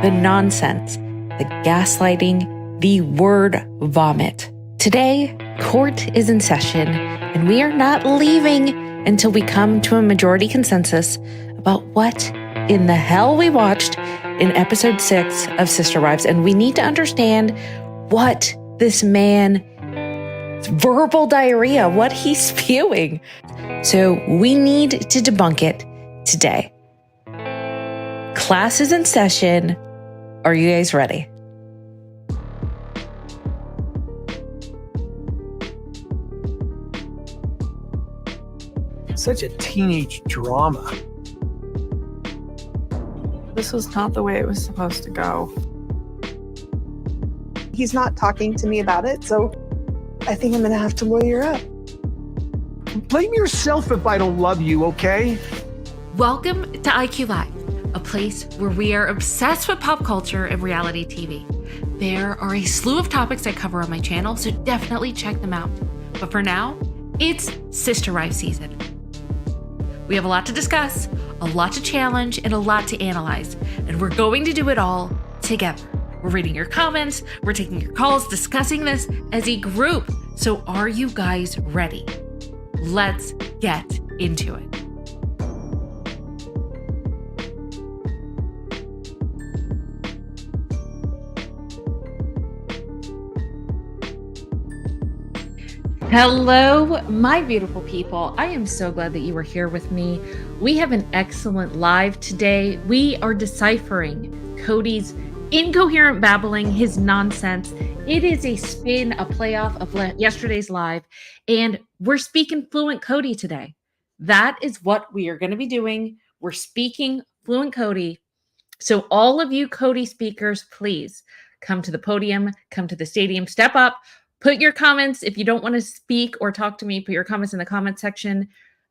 the nonsense, the gaslighting, the word vomit. Today, court is in session, and we are not leaving until we come to a majority consensus about what in the hell we watched in episode 6 of Sister Wives. And we need to understand what this man, verbal diarrhea, what he's spewing. So we need to debunk it today. Class is in session. Are you guys ready? Such a teenage drama. This was not the way it was supposed to go. He's not talking to me about it, so I think I'm gonna have to lawyer up. Blame yourself if I don't love you, okay? Welcome to IQ Live, a place where we are obsessed with pop culture and reality TV. There are a slew of topics I cover on my channel, so definitely check them out. But for now, it's Sister Wives season. We have a lot to discuss, a lot to challenge, and a lot to analyze, and we're going to do it all together. We're reading your comments, we're taking your calls, discussing this as a group. So are you guys ready? Let's get into it. Hello, my beautiful people. I am so glad that you are here with me. We have an excellent live today. We are deciphering Kody's incoherent babbling, his nonsense. It is a spin, a playoff of yesterday's live, and we're speaking Fluent Kody today. That is what we are going to be doing. We're speaking Fluent Kody. So all of you Kody speakers, please come to the podium, come to the stadium, step up. Put your comments, if you don't want to speak or talk to me, put your comments in the comment section,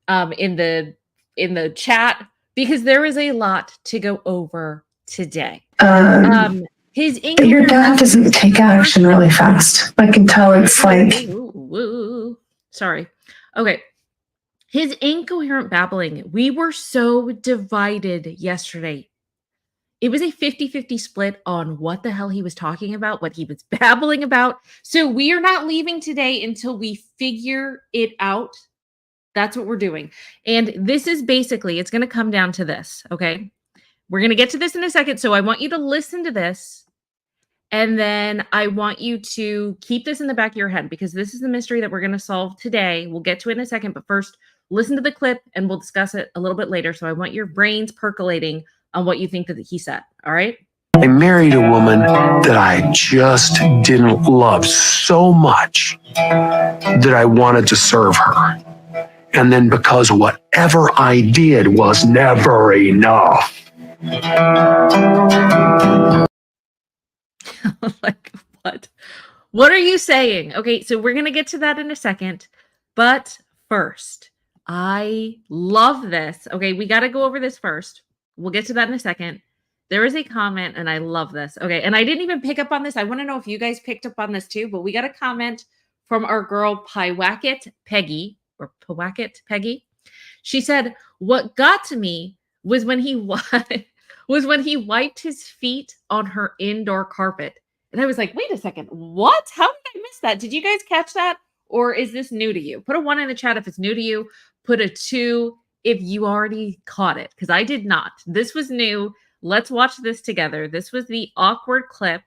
in the chat, because there is a lot to go over today. Your dad doesn't take action really fast. I can tell it's like... Sorry. Okay. His incoherent babbling. We were so divided yesterday. It was a 50-50 split on what the hell he was talking about, what he was babbling about. So we are not leaving today until we figure it out. That's what we're doing. And this is basically, it's going to come down to this, okay? We're going to get to this in a second. So I want you to listen to this. And then I want you to keep this in the back of your head, because this is the mystery that we're going to solve today. We'll get to it in a second. But first, listen to the clip and we'll discuss it a little bit later. So I want your brains percolating on what you think that he said. All right. I married a woman that I just didn't love so much that I wanted to serve her. And then because whatever I did was never enough. Like, what? What are you saying? Okay, so we're going to get to that in a second. But first, I love this. Okay, we got to go over this first. We'll get to that in a second. There is a comment, and I love this. Okay, and I didn't even pick up on this. I want to know if you guys picked up on this too, but we got a comment from our girl Pyewacket Peggy, or Pyewacket Peggy. She said, "What got to me was when he wiped his feet on her indoor carpet." And I was like, wait a second, what? How did I miss that? Did you guys catch that? Or is this new to you? Put a 1 in the chat if it's new to you. Put a 2 if you already caught it, because I did not. This was new. Let's watch this together. This was the awkward clip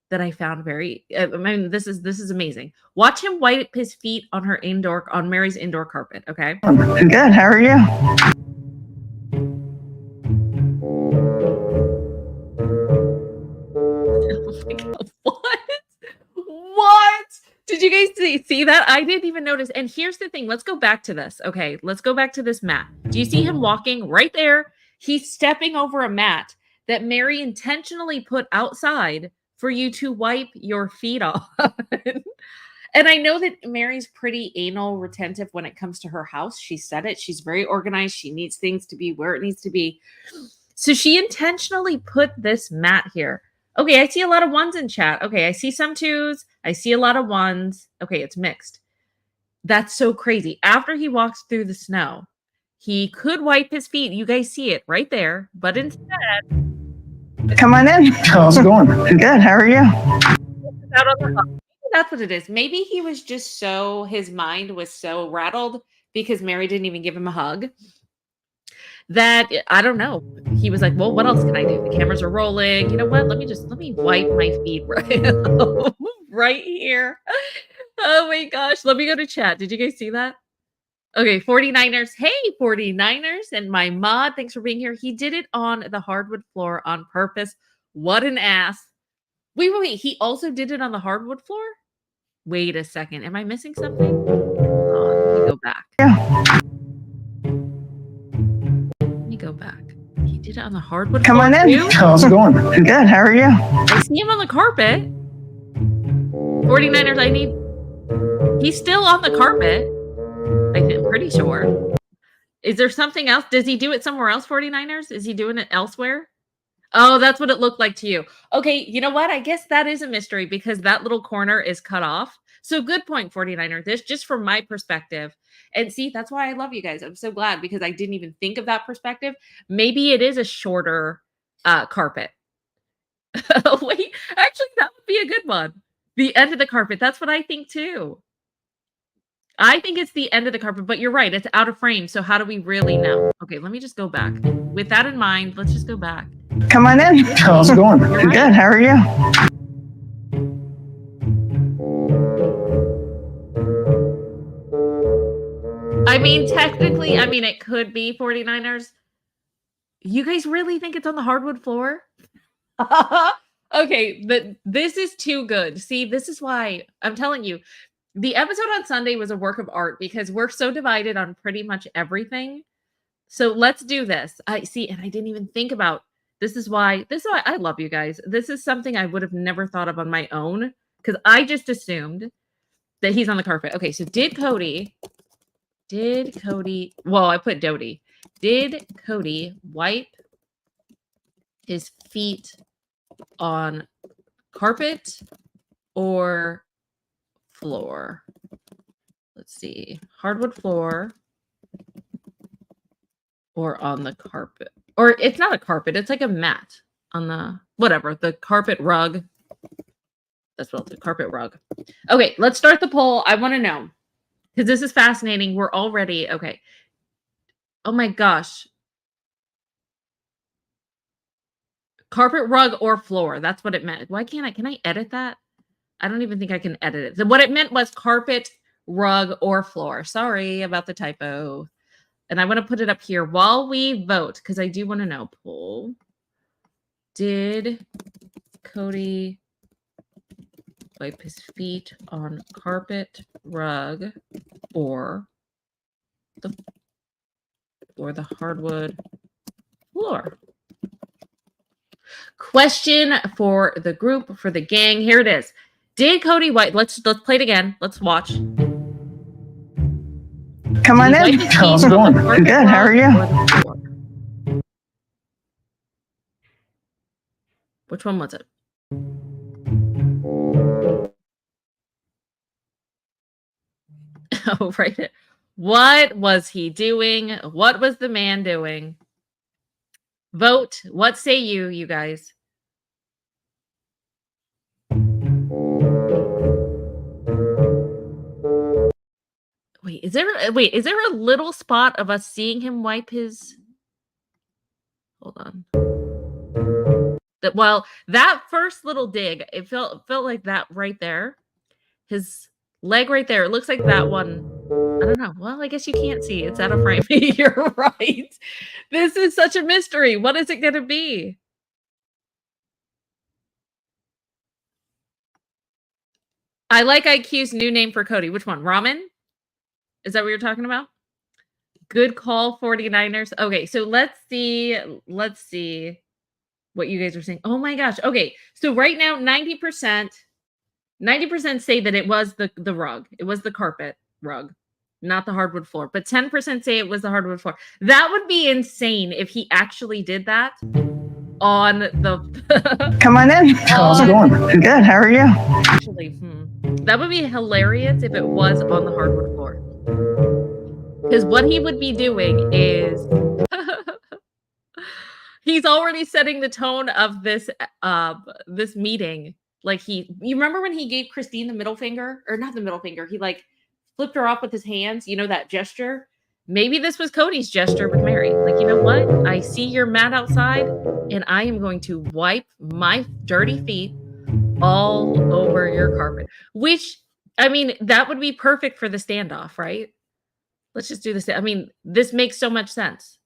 that I found very, I mean, this is amazing. Watch him wipe his feet on Meri's indoor carpet, okay? Good, how are you? Oh my God, what? What? Did you guys see that? I didn't even notice. And here's the thing. Let's go back to this. Okay, let's go back to this mat. Do you see him walking right there? He's stepping over a mat that Meri intentionally put outside for you to wipe your feet off. And I know that Meri's pretty anal retentive when it comes to her house. She said it. She's very organized. She needs things to be where it needs to be. So she intentionally put this mat here. Okay, I see a lot of 1s in chat. Okay, I see some 2s. I see a lot of 1s. Okay, it's mixed. That's so crazy. After he walks through the snow, he could wipe his feet. You guys see it right there. But instead, Come on in. How's it going? Good. How are you? Out on the hug. That's what it is. Maybe he was just so, his mind was so rattled because Meri didn't even give him a hug that, I don't know. He was like, well, what else can I do? The cameras are rolling. You know what? Let me wipe my feet right, right here. Oh my gosh. Let me go to chat. Did you guys see that? Okay, 49ers. Hey, 49ers. And my mod, thanks for being here. He did it on the hardwood floor on purpose. What an ass. Wait. He also did it on the hardwood floor? Wait a second. Am I missing something? Hold on. Let me go back. Yeah. Let me go back. He did it on the hardwood Come floor on in. too? How's it going? Good. How are you? I see him on the carpet. 49ers, he's still on the carpet. I'm pretty sure. Is there something else? Does he do it somewhere else, 49ers? Is he doing it elsewhere? Oh, that's what it looked like to you. Okay, you know what? I guess that is a mystery because that little corner is cut off. So good point, 49er. This just from my perspective. And see, that's why I love you guys. I'm so glad because I didn't even think of that perspective. Maybe it is a shorter carpet. Wait, actually, that would be a good one. The end of the carpet. That's what I think too. I think it's the end of the carpet, but you're right. It's out of frame. So how do we really know? Okay, let me just go back. With that in mind, let's just go back. Come on in. How's it going? You're right. Good. How are you? I mean, technically, it could be 49ers. You guys really think it's on the hardwood floor? Okay, but this is too good. See, this is why I'm telling you, the episode on Sunday was a work of art because we're so divided on pretty much everything. So let's do this. I see, and I didn't even think about this is why I love you guys. This is something I would have never thought of on my own because I just assumed that he's on the carpet. Okay, so did Kody, well, I put Dodie. Did Kody wipe his feet on carpet or floor? Let's see. Hardwood floor or on the carpet. Or it's not a carpet. It's like a mat on the, whatever, the carpet rug. That's what I'll do, carpet rug. Okay, let's start the poll. I want to know. Because this is fascinating. We're already, okay. Oh my gosh. Carpet rug or floor. That's what it meant. Why can't can I edit that? I don't even think I can edit it. So what it meant was carpet, rug, or floor. Sorry about the typo. And I want to put it up here while we vote because I do want to know. Poll. Did Kody wipe his feet on carpet, rug, or the hardwood floor? Question for the group, for the gang. Here it is. Did Kody wipe? Let's play it again. Let's watch. Come on in. How's it going? Good. How are you? Which one was it? Oh, right. What was he doing? What was the man doing? Vote. What say you guys? Wait, is there a little spot of us seeing him wipe his? Hold on. That first little dig, it felt like that right there. His leg right there. It looks like that one. I don't know. Well, I guess you can't see. It's out of frame. You're right. This is such a mystery. What is it going to be? I like IQ's new name for Kody. Which one? Ramen? Is that what you're talking about? Good call, 49ers. Okay, so let's see what you guys are saying. Oh my gosh. Okay, so right now 90% say that it was the rug. It was the carpet rug, not the hardwood floor. But 10% say it was the hardwood floor. That would be insane if he actually did that on the Come on in. How's it going? Good. How are you? Actually, that would be hilarious if it was on the hardwood floor. Because what he would be doing is He's already setting the tone of this this meeting. Like you remember when he gave Christine the middle finger, or not the middle finger? He like flipped her off with his hands. You know that gesture? Maybe this was Kody's gesture with Meri. Like, you know what? I see you're mad outside, and I am going to wipe my dirty feet all over your carpet. Which, I mean, that would be perfect for the standoff, right? Let's just do this. I mean, this makes so much sense.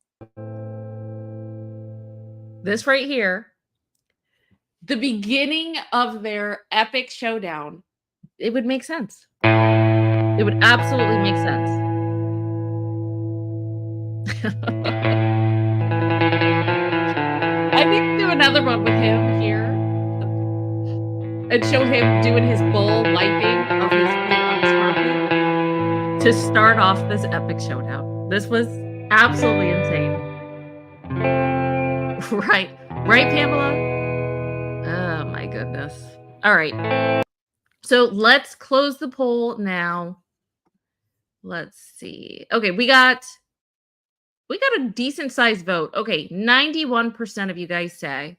This right here, the beginning of their epic showdown, it would make sense. It would absolutely make sense. I need to do another one with him here and show him doing his full wiping of his feet on his carpet to start off this epic showdown. This was absolutely insane. Right, Pamela? Oh my goodness. All right. So let's close the poll now. Let's see. Okay, we got a decent sized vote. Okay, 91% of you guys say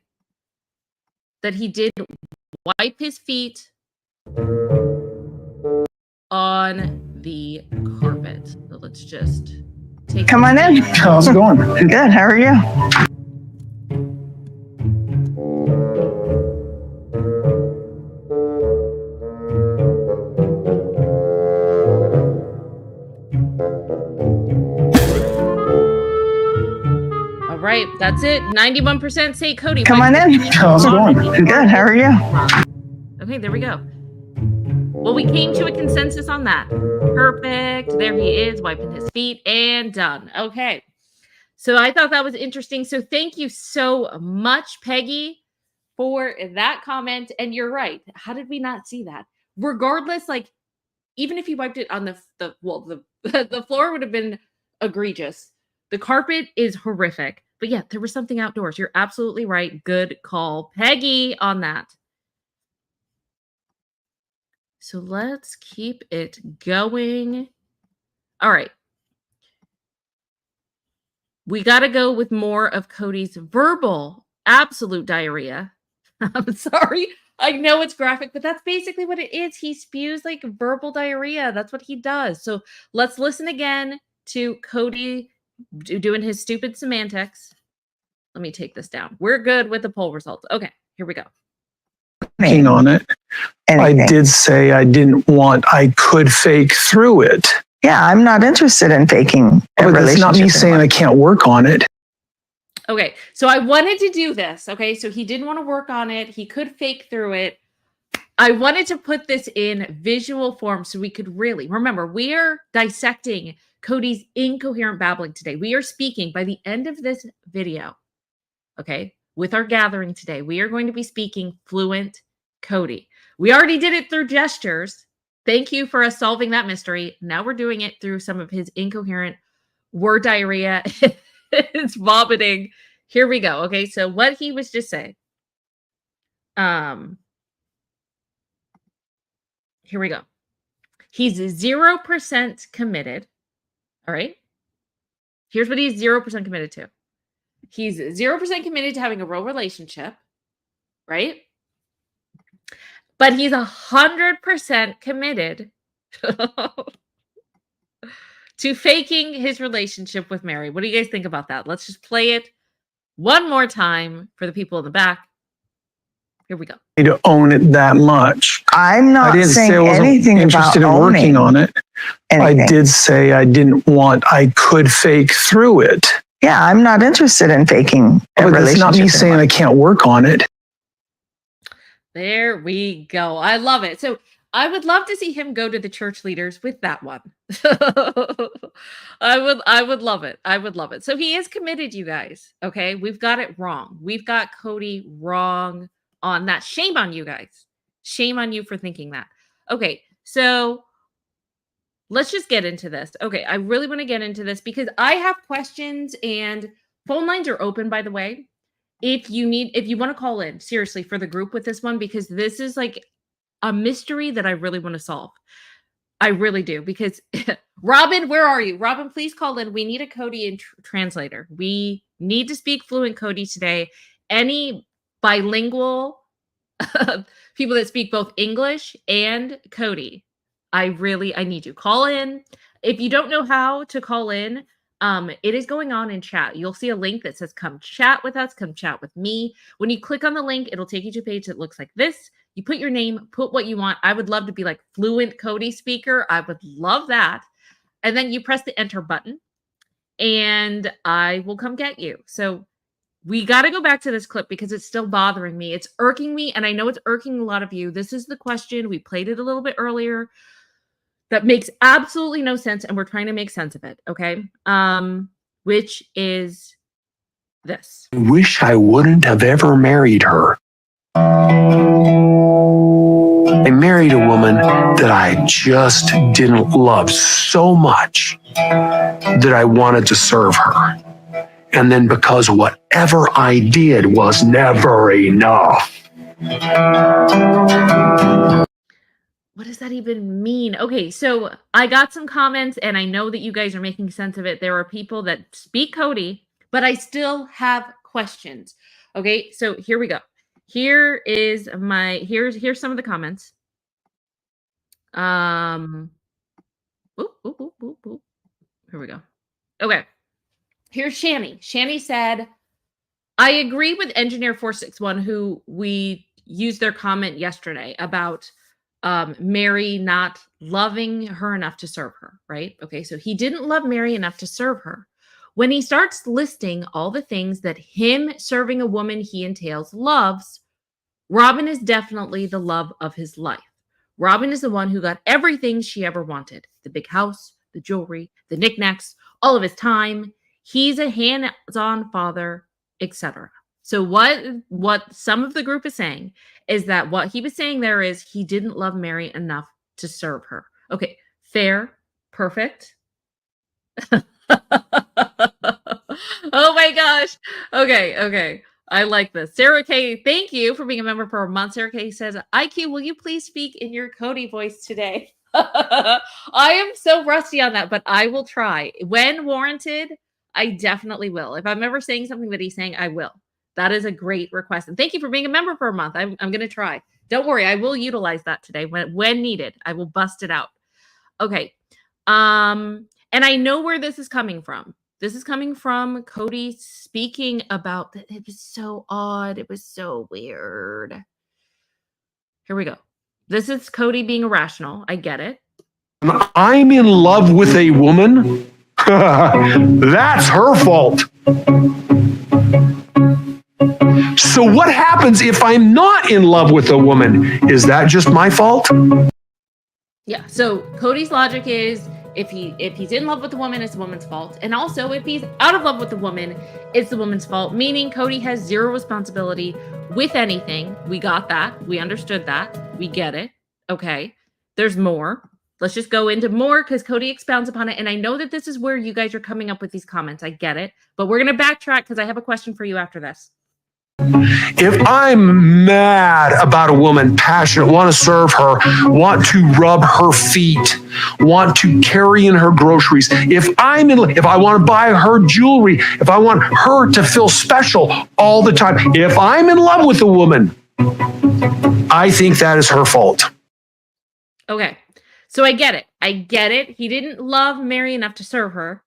that he did wipe his feet on the carpet. So let's just take. Come on in. How's it going? Good. How are you? All right, that's it. 91% say Kody. Come on in. How's it going? Good. How are you? Okay, there we go. Well, we came to a consensus on that. Perfect. There he is, wiping his feet, and done. Okay. So I thought that was interesting. So thank you so much, Peggy, for that comment. And you're right. How did we not see that? Regardless, like, even if he wiped it on the floor would have been egregious. The carpet is horrific. But yeah, there was something outdoors. You're absolutely right. Good call, Peggy, on that. So let's keep it going. All right. We got to go with more of Kody's verbal absolute diarrhea. I'm sorry. I know it's graphic, but that's basically what it is. He spews like verbal diarrhea. That's what he does. So let's listen again to Kody doing his stupid semantics. Let me take this down. We're good with the poll results. Okay, here we go. On it. Anything. I did say I could fake through it. Yeah, I'm not interested in faking a But that's not me relationship saying I anymore. can't work on it. Okay, so I wanted to do this. Okay, so he didn't want to work on it. He could fake through it. I wanted to put this in visual form so we could really remember we are dissecting Kody's incoherent babbling today. We are speaking by the end of this video. Okay, with our gathering today, we are going to be speaking fluent Kody. We already did it through gestures. Thank you for us solving that mystery. Now we're doing it through some of his incoherent word diarrhea. It's vomiting. Here we go. Okay, so what he was just saying. Here we go. He's 0% committed. All right. Here's what he's 0% committed to. He's 0% committed to having a real relationship, right? But he's 100% committed to faking his relationship with Meri. What do you guys think about that? Let's just play it one more time for the people in the back. Here we go. To own it that much. I'm I not didn't saying say I wasn't anything about interested in owning working on it. anything. I did say I could fake through it. Yeah, I'm not interested in faking a But that's relationship not me saying anymore. I can't work on it. There we go. I love it. So I would love to see him go to the church leaders with that one. I would love it. I would love it. So he is committed, you guys. Okay. We've got it wrong. We've got Kody wrong on that. Shame on you guys. Shame on you for thinking that. Okay. So let's just get into this. Okay. I really want to get into this because I have questions and phone lines are open, by the way. If you want to call in seriously for the group with this one, because this is like a mystery that I really want to solve. I really do, because Robin, where are you? Robin, please call in. We need a Kody and translator. We need to speak fluent Kody today. Any bilingual people that speak both English and Kody, I need you. Call in. If you don't know how to call in, it is going on in chat. You'll see a link that says come chat with us, come chat with me. When you click on the link, it'll take you to a page that looks like this. You put your name, put what you want. I would love to be like fluent Kody speaker. I would love that. And then you press the enter button and I will come get you. So we got to go back to this clip because it's still bothering me. It's irking me. And I know it's irking a lot of you. This is the question. We played it a little bit earlier. That makes absolutely no sense. And we're trying to make sense of it. Okay. Which is this. I wish I wouldn't have ever married her. I married a woman that I just didn't love so much that I wanted to serve her. And then because whatever I did was never enough. What does that even mean? Okay, so I got some comments and I know that you guys are making sense of it. There are people that speak Kody, but I still have questions. Okay, so here we go. Here's some of the comments. Here we go. Okay. Here's Shani. Shani said, I agree with Engineer 461, who we used their comment yesterday about Meri not loving her enough to serve her, right? Okay, so he didn't love Meri enough to serve her. When he starts listing all the things that him serving a woman he entails loves, Robin is definitely the love of his life. Robin is the one who got everything she ever wanted. The big house, the jewelry, the knickknacks, all of his time. He's a hands-on father, etc. So what some of the group is saying is that what he was saying there is he didn't love Meri enough to serve her. Okay, fair, perfect. Oh my gosh. Okay. I like this. Sarah K, thank you for being a member for a month. Sarah K says, IQ, will you please speak in your Kody voice today? I am so rusty on that, but I will try. When warranted, I definitely will. If I'm ever saying something that he's saying, I will. That is a great request. And thank you for being a member for a month. I'm going to try. Don't worry. I will utilize that today when needed. I will bust it out. Okay. And I know where this is coming from. This is coming from Kody speaking about that. It was so odd. It was so weird. Here we go. This is Kody being irrational. I get it. I'm in love with a woman. That's her fault. So what happens if I'm not in love with a woman? Is that just my fault? Yeah. So Kody's logic is if he's in love with the woman, it's the woman's fault. And also if he's out of love with the woman, it's the woman's fault, meaning Kody has zero responsibility with anything. We got that. We understood that. We get it. Okay. There's more. Let's just go into more because Kody expounds upon it. And I know that this is where you guys are coming up with these comments. I get it. But we're going to backtrack because I have a question for you after this. If I'm mad about a woman, passionate, want to serve her, want to rub her feet, want to carry in her groceries, if I want to buy her jewelry, if I want her to feel special all the time, if I'm in love with a woman, I think that is her fault. Okay. So I get it. He didn't love Meri enough to serve her,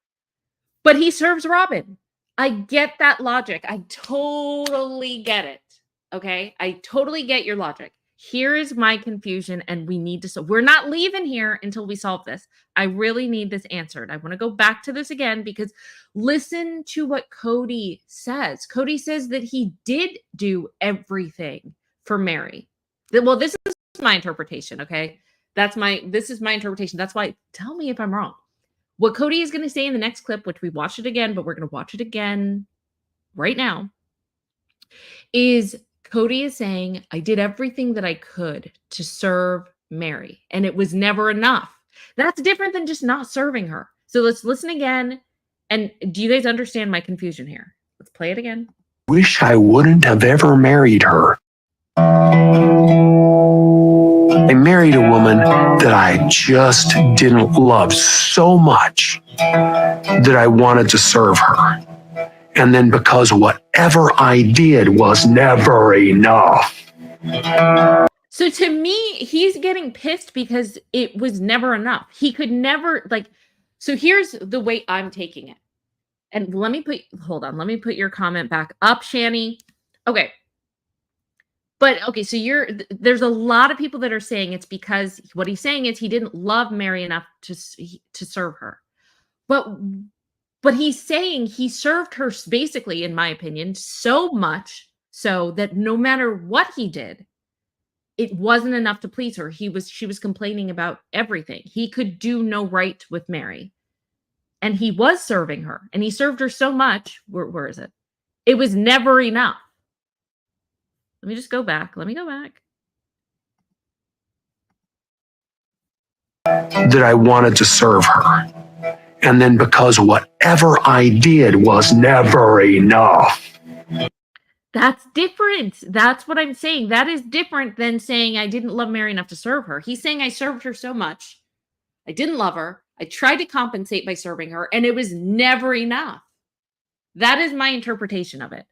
but he serves Robin. I get that logic. I totally get it. Okay. I totally get your logic. Here is my confusion, and we need to, we're not leaving here until we solve this. I really need this answered. I want to go back to this again because listen to what Kody says. Kody says that he did do everything for Meri. Well, this is my interpretation. Okay. This is my interpretation. That's why, tell me if I'm wrong. What Kody is going to say in the next clip, which we watched it again, but we're going to watch it again right now, is Kody is saying, I did everything that I could to serve Meri, and it was never enough. That's different than just not serving her. So let's listen again. And do you guys understand my confusion here? Let's play it again. Wish I wouldn't have ever married her. I married a woman that I just didn't love so much that I wanted to serve her. And then because whatever I did was never enough. So to me, he's getting pissed because it was never enough. He could never, like, so here's the way I'm taking it. And hold on, let me put your comment back up, Shani. Okay. But okay, so there's a lot of people that are saying it's because what he's saying is he didn't love Meri enough to serve her. But he's saying he served her basically, in my opinion, so much so that no matter what he did, it wasn't enough to please her. She was complaining about everything. He could do no right with Meri. And he was serving her. And he served her so much. Where is it? It was never enough. Let me just go back. Let me go back. That I wanted to serve her. And then because whatever I did was never enough. That's different. That's what I'm saying. That is different than saying I didn't love Meri enough to serve her. He's saying I served her so much. I didn't love her. I tried to compensate by serving her, and it was never enough. That is my interpretation of it.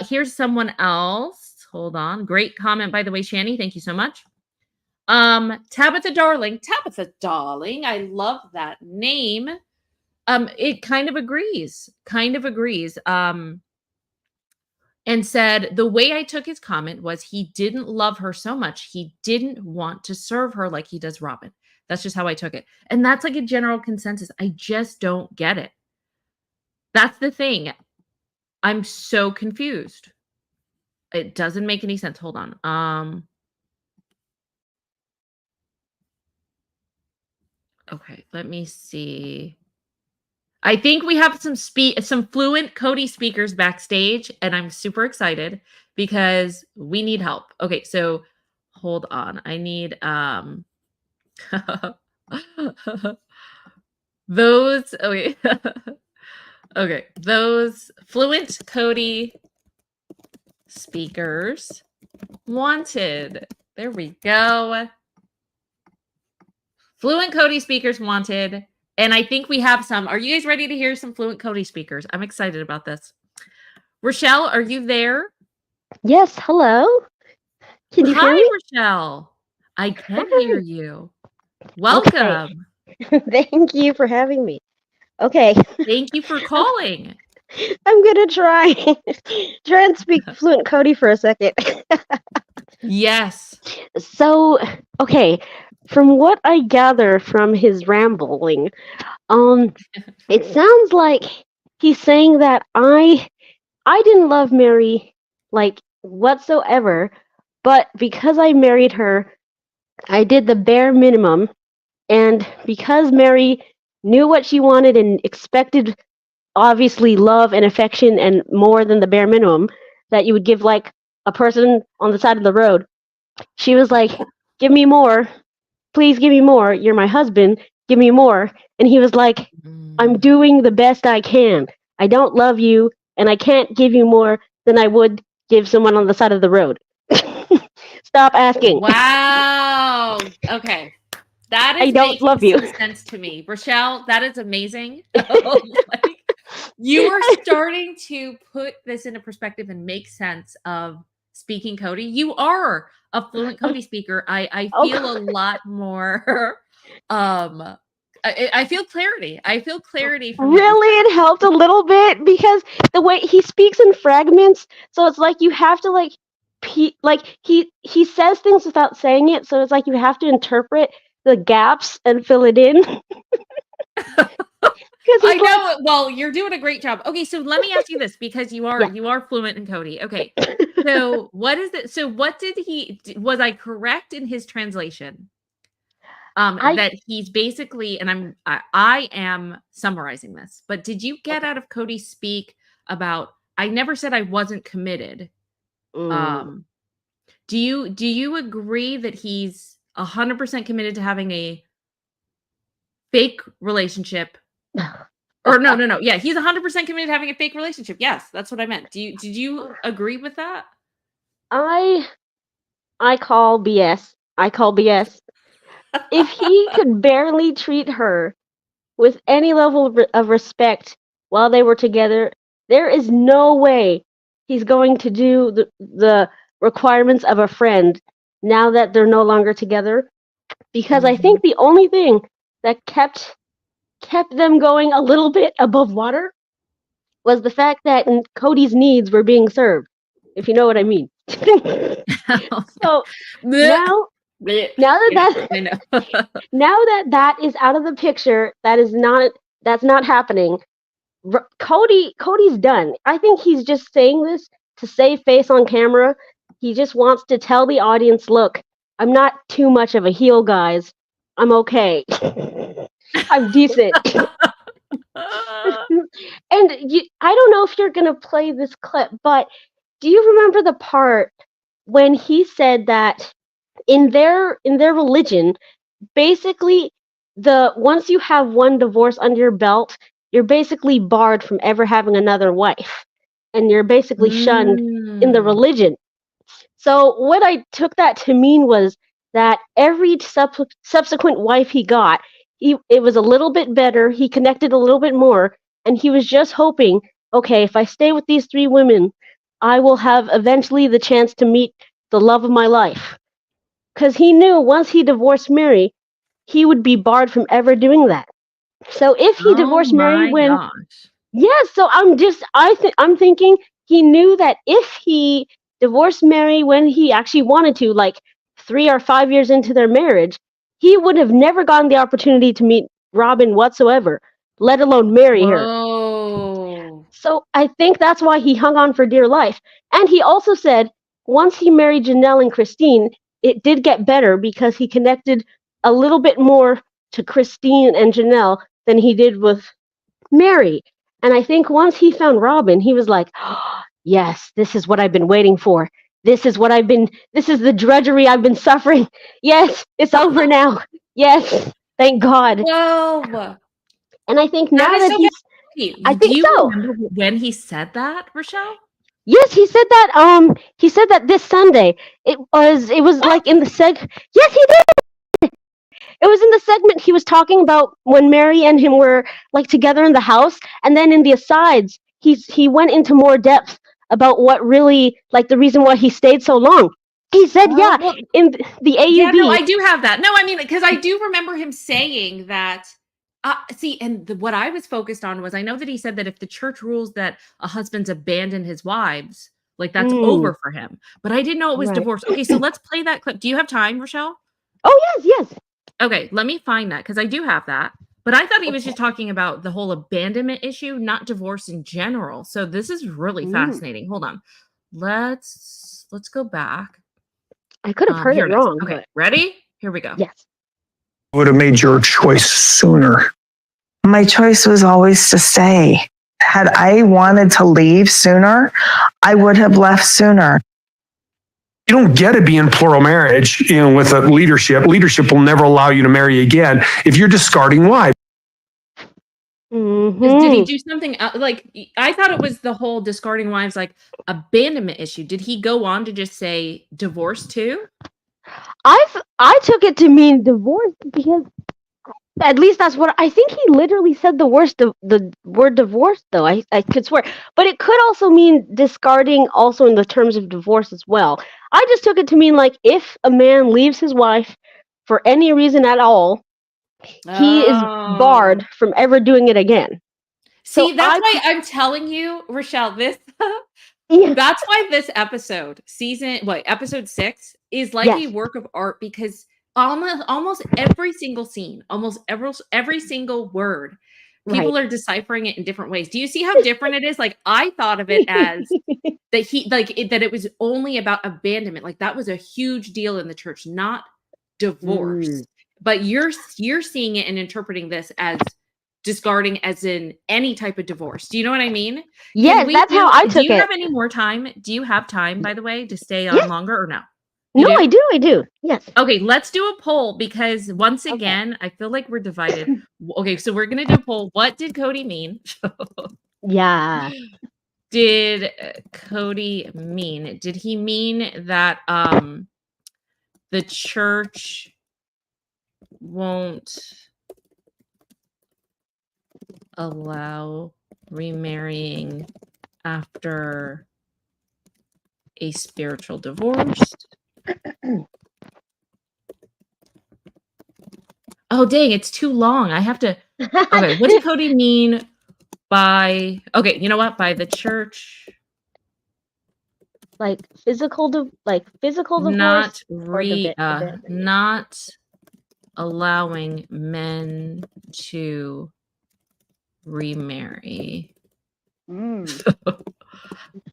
Here's someone else. Hold on. Great comment, by the way, Shani. Thank you so much. Tabitha Darling. Tabitha Darling. I love that name. It kind of agrees. And said, the way I took his comment was he didn't love her so much. He didn't want to serve her like he does Robin. That's just how I took it. And that's like a general consensus. I just don't get it. That's the thing. I'm so confused. It doesn't make any sense. Hold on. Okay, let me see. I think we have some Fluent Kody speakers backstage, and I'm super excited because we need help. Okay, so hold on. I need those. Okay. Okay, those Fluent Kody speakers wanted. There we go. Fluent Kody speakers wanted. And I think we have some. Are you guys ready to hear some Fluent Kody speakers? I'm excited about this. Rochelle, are you there? Yes, hello. Can you hear me? Hi, Rochelle. I can hear you. Welcome. Okay. Thank you for having me. Okay. Thank you for calling. I'm going to try and speak Fluent Kody for a second. Yes. So, okay, from what I gather from his rambling, it sounds like he's saying that I didn't love Meri like whatsoever, but because I married her, I did the bare minimum, and because Meri knew what she wanted and expected obviously love and affection and more than the bare minimum that you would give like a person on the side of the road, she was like, give me more, please give me more, you're my husband, give me more. And he was like, I'm doing the best I can, I don't love you and I can't give you more than I would give someone on the side of the road. Stop asking. Wow. Okay. That is I don't love you. some sense to me. Rochelle, that is amazing. Like, you are starting to put this into perspective and make sense of speaking Kody. You are a Fluent Kody speaker. I feel a lot more I feel clarity. I feel clarity from really it helped a little bit because the way he speaks in fragments, so it's like you have to like he says things without saying it, so it's like you have to interpret the gaps and fill it in. I know. Well, you're doing a great job. Okay, so let me ask you this because you are fluent in Kody. Okay, so what is it? So what did he? Was I correct in his translation? That he's basically, and I am summarizing this, but did you get out of Kody speak about? I never said I wasn't committed. Do you agree that he's 100% committed to having a fake relationship? Or no. Yeah, he's 100% committed to having a fake relationship. Yes, that's what I meant. Did you agree with that? I call BS I call BS. If he could barely treat her with any level of respect while they were together, there is no way he's going to do the requirements of a friend now that they're no longer together. Because I think the only thing that kept them going a little bit above water was the fact that Kody's needs were being served, if you know what I mean. So now that I know. now that is out of the picture, that's not happening. Cody's done. I think he's just saying this to save face on camera. He just wants to tell the audience, look, I'm not too much of a heel, guys. I'm okay. I'm decent. And I don't know if you're going to play this clip, but do you remember the part when he said that in their religion, basically once you have one divorce under your belt, you're basically barred from ever having another wife, and you're basically shunned in the religion. So what I took that to mean was that every subsequent wife he got, it was a little bit better, he connected a little bit more, and he was just hoping, okay, if I stay with these 3 women, I will have eventually the chance to meet the love of my life. Because he knew once he divorced Meri, he would be barred from ever doing that. So if he divorced Meri when, yes, so I'm thinking he knew that if he divorced Meri when he actually wanted to, like 3 or 5 years into their marriage, he would have never gotten the opportunity to meet Robin whatsoever, let alone marry her. So I think that's why he hung on for dear life. And he also said once he married Janelle and Christine, it did get better because he connected a little bit more to Christine and Janelle than he did with Meri. And I think once he found Robin, he was like, oh, yes, this is what I've been waiting for. This is the drudgery I've been suffering. Yes, it's over now. Yes, thank God. Whoa. And I think now that he's... Do you remember when he said that, Rochelle? Yes, he said that. He said that this Sunday. It was like in the Yes, he did. It was in the segment he was talking about when Meri and him were like together in the house, and then in the asides, he went into more depth about what really, like, the reason why he stayed so long. He said, in the AUB. Yeah, no, I do have that. No, I mean, because I do remember him saying that. What I was focused on was I know that he said that if the church rules that a husband's abandoned his wives, like that's over for him. But I didn't know it was divorce. Okay, so let's play that clip. Do you have time, Rochelle? Oh, yes. Okay, let me find that because I do have that. But I thought he was just talking about the whole abandonment issue, not divorce in general. So this is really fascinating. Hold on. Let's go back. I could have heard it wrong. Okay, ready? Here we go. Yes. Would have made your choice sooner. My choice was always to stay. Had I wanted to leave sooner, I would have left sooner. You don't get to be in plural marriage, with a leadership. Leadership will never allow you to marry again if you're discarding wives. Did he do something like I thought it was the whole discarding wives like abandonment issue? Did he go on to just say divorce too? I took it to mean divorce because at least that's what I think he literally said. The word divorce, though. I could swear, but it could also mean discarding, also in the terms of divorce as well. I just took it to mean like if a man leaves his wife for any reason at all, he is barred from ever doing it again. See, so that's why I'm telling you, Rochelle, this that's why this episode, episode 6 is like a work of art because almost every single scene, almost every single word, people are deciphering it in different ways. Do you see how different it is? Like I thought of it as that it was only about abandonment. Like that was a huge deal in the church, not divorce. But you're seeing it and interpreting this as discarding as in any type of divorce. Do you know what I mean? Yes, that's how I took it. Do you have any more time? Do you have time, by the way, to stay on longer or no? No, I do. Yes. Okay, let's do a poll because once again, I feel like we're divided. Okay, so we're going to do a poll. What did Kody mean? Yeah. Did Kody mean? Did he mean that the church won't allow remarrying after a spiritual divorce. Oh, dang, it's too long. I have to. Okay, what did Kody mean by. Okay, you know what? By the church. Like physical divorce, Not abandonment? not allowing men to remarry.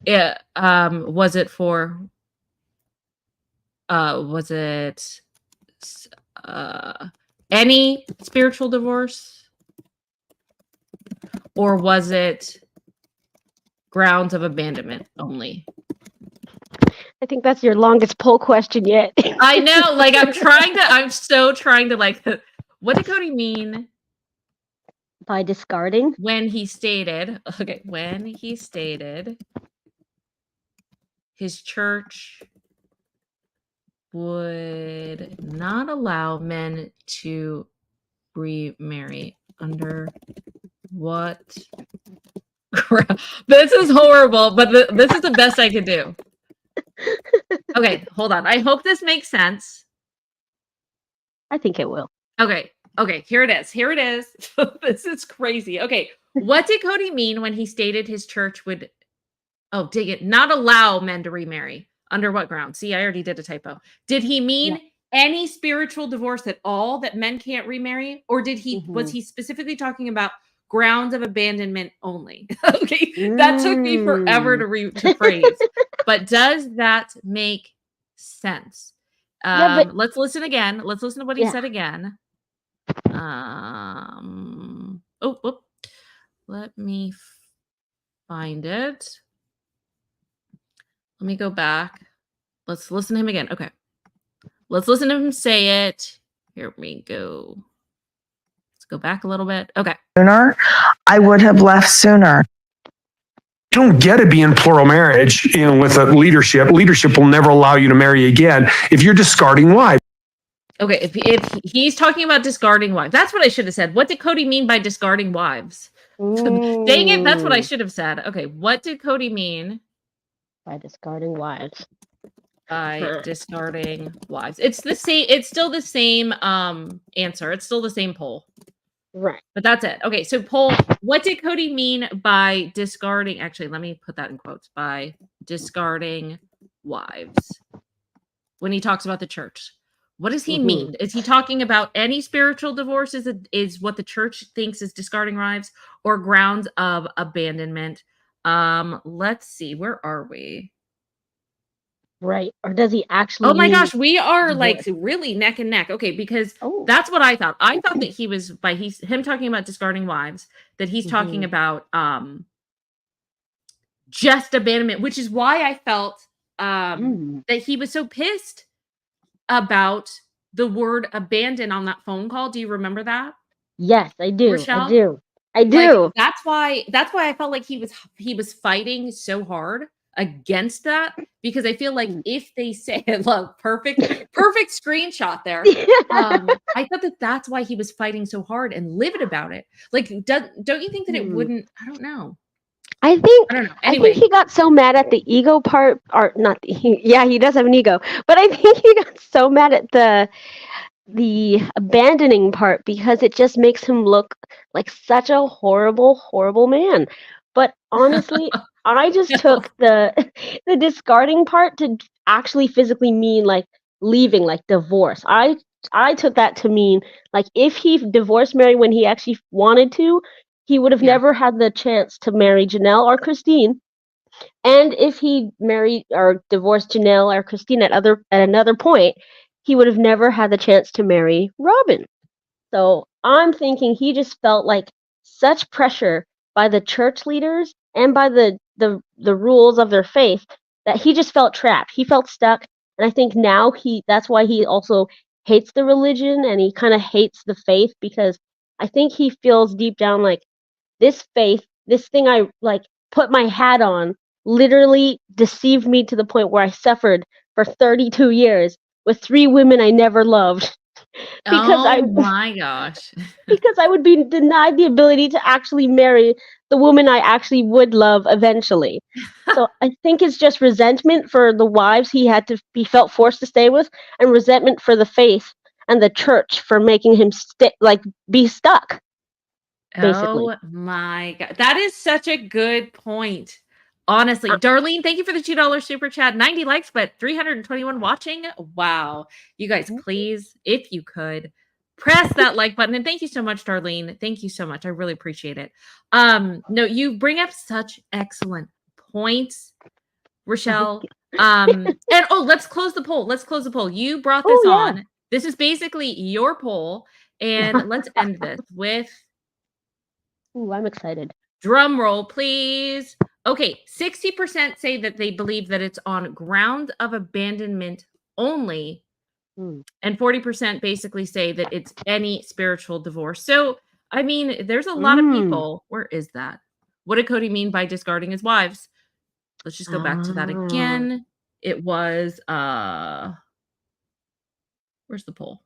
Yeah. Was it for? Was it any spiritual divorce, or was it grounds of abandonment only? I think that's your longest poll question yet. I know, like I'm so trying to like, what did Kody mean by discarding? When he stated his church would not allow men to remarry under what? This is horrible, but this is the best I could do. Okay, hold on. I hope this makes sense. I think it will. Okay, here it is. This is crazy. Okay, what did Kody mean when he stated his church would, not allow men to remarry? Under what ground? See, I already did a typo. Did he mean any spiritual divorce at all, that men can't remarry? Or was he specifically talking about grounds of abandonment only? Okay, that took me forever to phrase. But does that make sense? Let's listen again. Let's listen to what he said again. Let me find it. Let me go back. Let's listen to him again. Okay. Let's listen to him say it. Here we go. Let's go back a little bit. Okay. Sooner, I would have left sooner. You don't get to be in plural marriage, with a leadership. Leadership will never allow you to marry again if you're discarding wives. Okay, if he's talking about discarding wives, that's what I should have said. What did Kody mean by discarding wives? Dang it, that's what I should have said. Okay, what did Kody mean by discarding wives? By discarding wives. It's the same. It's still the same answer. It's still the same poll. Right. But that's it. Okay, so poll, what did Kody mean by discarding? Actually, let me put that in quotes. By discarding wives. When he talks about the church. What does he mean? Is he talking about any spiritual divorce is what the church thinks is discarding wives, or grounds of abandonment? Let's see. Where are we? Right. Or does he actually? Oh my gosh, we are like really neck and neck. Okay, because that's what I thought. I thought that he was him talking about discarding wives, that he's talking about just abandonment, which is why I felt that he was so pissed about the word abandon on that phone call. Do you remember that? Yes, I do. Rochelle? I do. Like, that's why I felt like he was fighting so hard against that, because I feel like if they say, look, perfect screenshot there. I thought that's why he was fighting so hard and livid about it. Like, don't you think that it wouldn't? I don't know. I don't know. Anyway. I think he got so mad at the ego part, or not. He does have an ego, but I think he got so mad at the abandoning part, because it just makes him look like such a horrible, horrible man. But honestly, I just took the discarding part to actually physically mean like leaving, like divorce. I took that to mean like if he divorced Meri when he actually wanted to, he would have never had the chance to marry Janelle or Christine. And if he married or divorced Janelle or Christine at another point, he would have never had the chance to marry Robin. So I'm thinking he just felt like such pressure by the church leaders and by the rules of their faith that he just felt trapped. He felt stuck. And I think now that's why he also hates the religion, and he kind of hates the faith, because I think he feels deep down like this faith, this thing I like put my hat on, literally deceived me to the point where I suffered for 32 years. with 3 women I never loved because Oh my gosh. because I would be denied the ability to actually marry the woman I actually would love eventually. So I think it's just resentment for the wives he felt forced to stay with, and resentment for the faith and the church for making him be stuck, basically. Oh my God. That is such a good point. Honestly, Darlene, thank you for the $2 super chat. 90 likes, but 321 watching. Wow. You guys, please, if you could, press that like button. And thank you so much, Darlene. Thank you so much. I really appreciate it. No, you bring up such excellent points, Rochelle. And let's close the poll. Let's close the poll. You brought this on. This is basically your poll. And let's end this with I'm excited. drum roll, please. Okay, 60% say that they believe that it's on grounds of abandonment only, and 40% basically say that it's any spiritual divorce. So, I mean, there's a lot of people. Where is that? What did Kody mean by discarding his wives? Let's just go back to that again. It was, where's the poll?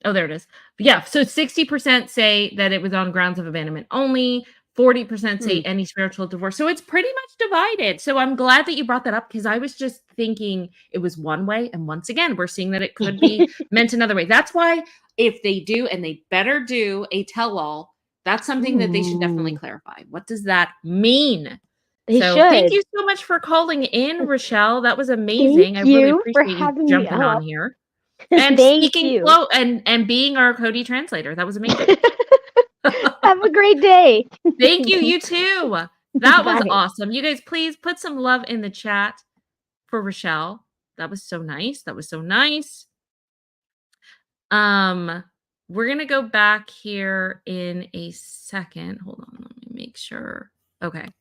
Oh, there it is. Yeah, so 60% say that it was on grounds of abandonment only. 40% say any spiritual divorce. So it's pretty much divided. So I'm glad that you brought that up because I was just thinking it was one way. And once again, we're seeing that it could be meant another way. That's why if they do, and they better do a tell-all, that's something that they should definitely clarify. What does that mean? Thank you so much for calling in, Rochelle. That was amazing. I really appreciate you jumping on here. And speaking flow and being our Kody translator. That was amazing. Have a great day. Thank you. You too. That was awesome. You guys, please put some love in the chat for Rochelle. That was so nice. That was so nice. We're going to go back here in a second. Hold on. Let me make sure. Okay. Let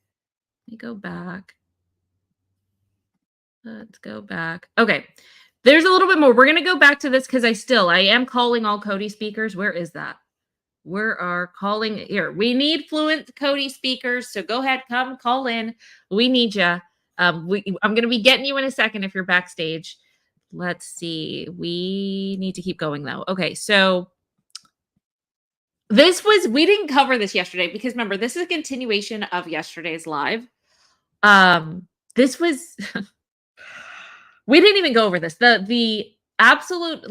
me go back. Let's go back. Okay. There's a little bit more. We're going to go back to this because I am calling all Kody speakers. Where is that? We are calling here. We need fluent Kody speakers. So go ahead, come call in. We need you. I'm going to be getting you in a second if you're backstage. Let's see. We need to keep going though. Okay. So we didn't cover this yesterday because remember, this is a continuation of yesterday's live. This was, we didn't even go over this. The absolute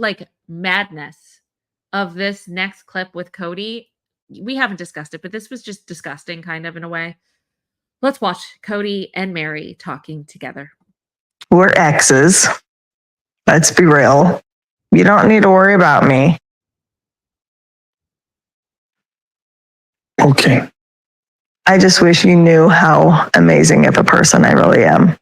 madness of this next clip with Kody, we haven't discussed it, but this was just disgusting kind of in a way. Let's watch Kody and Meri talking together. We're exes. Let's be real. You don't need to worry about me. Okay. I just wish you knew how amazing of a person I really am.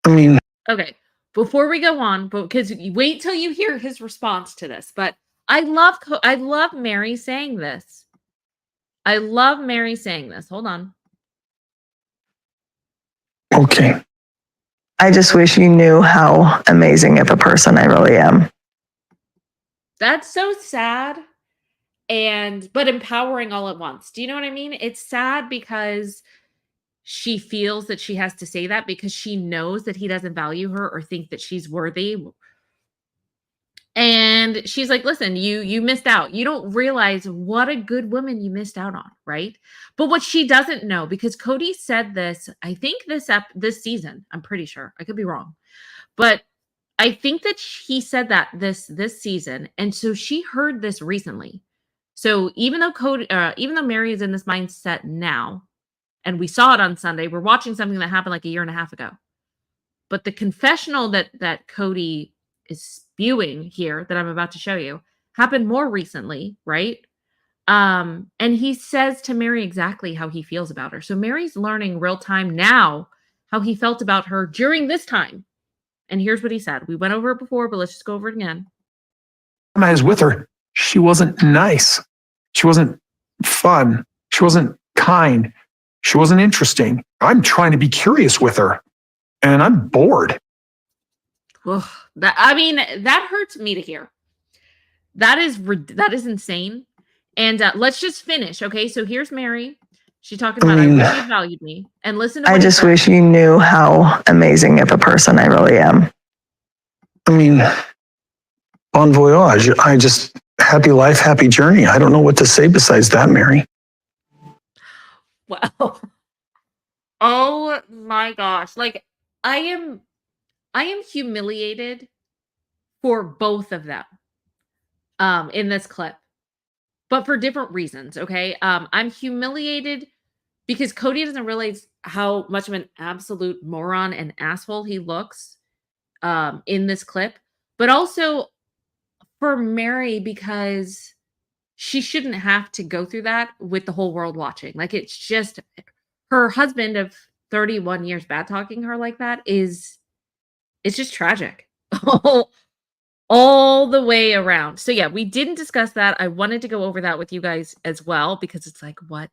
I mean, okay, before we go on, because wait till you hear his response to this, but I love Meri saying this. I love Meri saying this. Hold on. okay. I just wish you knew how amazing of a person I really am. That's so sad but empowering all at once. Do you know what I mean? It's sad because she feels that she has to say that because she knows that he doesn't value her or think that she's worthy. And she's like, listen, you missed out. You don't realize what a good woman you missed out on, right? But what she doesn't know, because Kody said this, I think this season, I'm pretty sure. I could be wrong. But I think that he said that this season. And so she heard this recently. So even though Meri is in this mindset now, and we saw it on Sunday, we're watching something that happened like a year and a half ago. But the confessional that Kody is spewing here that I'm about to show you happened more recently, right? And he says to Meri exactly how he feels about her. So Meri's learning real time now how he felt about her during this time. And here's what he said. We went over it before, but let's just go over it again. When I was with her, she wasn't nice. She wasn't fun. She wasn't kind. She wasn't interesting. I'm trying to be curious with her, and I'm bored. Ugh, that hurts me to hear. That is insane. And let's just finish. Okay, so here's Meri She's talking about, I wish you valued me. And listen to what I he just said. wish you knew how amazing of a person I really am. I mean, bon voyage. I just, happy life, happy journey. I don't know what to say besides that, Meri. Wow. Oh my gosh. Like, I am humiliated for both of them in this clip, but for different reasons. Okay. I'm humiliated because Kody doesn't realize how much of an absolute moron and asshole he looks in this clip, but also for Meri because she shouldn't have to go through that with the whole world watching. Like, it's just her husband of 31 years bad talking her like that it's just tragic. All the way around. So yeah, we didn't discuss that. I wanted to go over that with you guys as well because it's like, what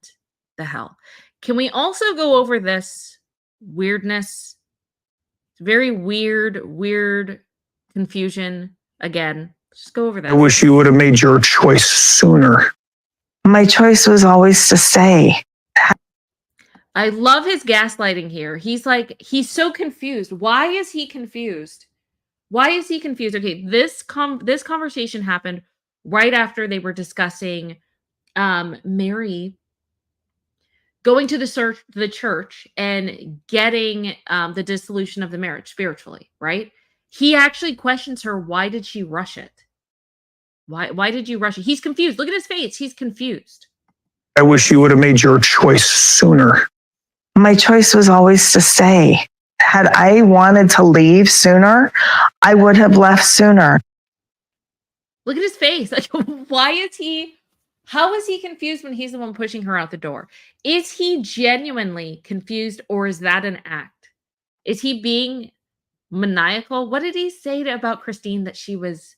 the hell? Can we also go over this weirdness? Very weird confusion again. Just go over I that. wish you would have made your choice sooner. My choice was always to stay. I love his gaslighting here. He's like, he's so confused. Why is he confused? Why is he confused? Okay, this conversation happened right after they were discussing Meri going to the church and getting the dissolution of the marriage spiritually, right? He actually questions her, why did she rush it? Why did you rush it? He's confused. Look at his face. He's confused. I wish you would have made your choice sooner. My choice was always to stay. Had I wanted to leave sooner, I would have left sooner. Look at his face. Like, how is he confused when he's the one pushing her out the door? Is he genuinely confused, or is that an act? Is he being maniacal? What did he say about Christine, that she was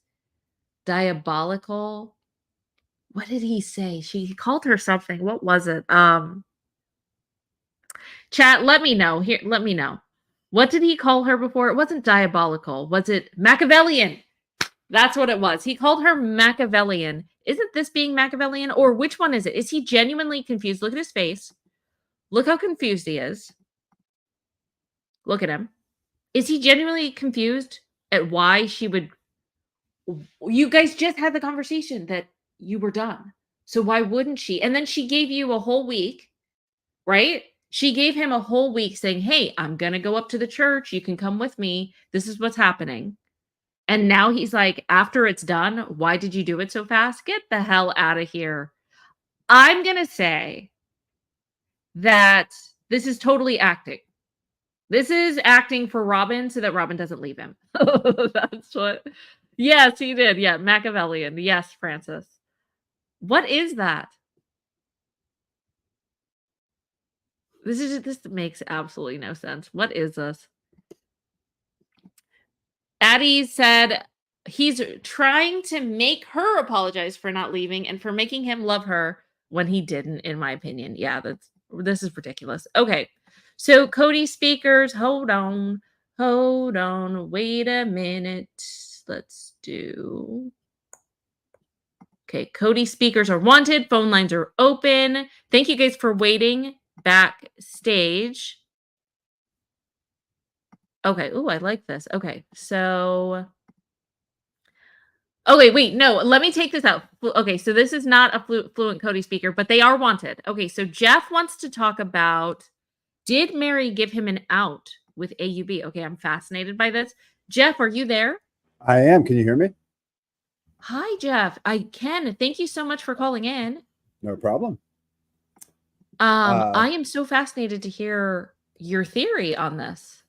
diabolical? What did he say? He called her something. What was it? Chat, let me know. Here, let me know. What did he call her before? It wasn't diabolical. Was it Machiavellian? That's what it was. He called her Machiavellian. Isn't this being Machiavellian? Or which one is it? Is he genuinely confused? Look at his face. Look how confused he is. Look at him. Is he genuinely confused at why she would... You guys just had the conversation that you were done. So why wouldn't she? And then she gave you a whole week, right? She gave him a whole week saying, hey, I'm going to go up to the church. You can come with me. This is what's happening. And now he's like, after it's done, why did you do it so fast? Get the hell out of here. I'm going to say that this is totally acting. This is acting for Robin so that Robin doesn't leave him. That's what. Yes, he did. Yeah, Machiavellian. Yes, Francis. What is that? This makes absolutely no sense. What is this? Addie said he's trying to make her apologize for not leaving and for making him love her when he didn't, in my opinion. Yeah, this is ridiculous. Okay. So Kody speakers, hold on, wait a minute. Let's do. Okay, Kody speakers are wanted. Phone lines are open. Thank you guys for waiting backstage. Okay. Oh, I like this. Okay. So. Okay, wait. No, let me take this out. Okay, so this is not a Fluent Kody speaker, but they are wanted. Okay, so Jeff wants to talk about, did Meri give him an out with AUB? Okay, I'm fascinated by this. Jeff, are you there? I am. Can you hear me? Hi, Jeff. I can. Thank you so much for calling in. No problem. I am so fascinated to hear your theory on this.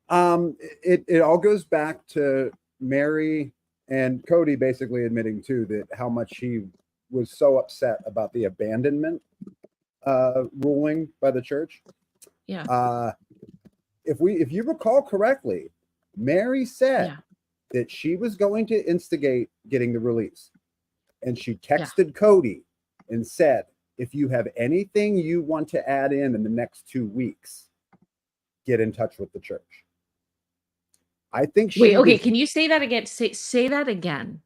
It all goes back to Meri and Kody basically admitting too that how much he was so upset about the abandonment ruling by the church. Yeah. If you recall correctly, Meri said that she was going to instigate getting the release, and she texted Kody and said, if you have anything you want to add in the next 2 weeks, get in touch with the church. I think she Wait, okay, can you say that again? Say that again.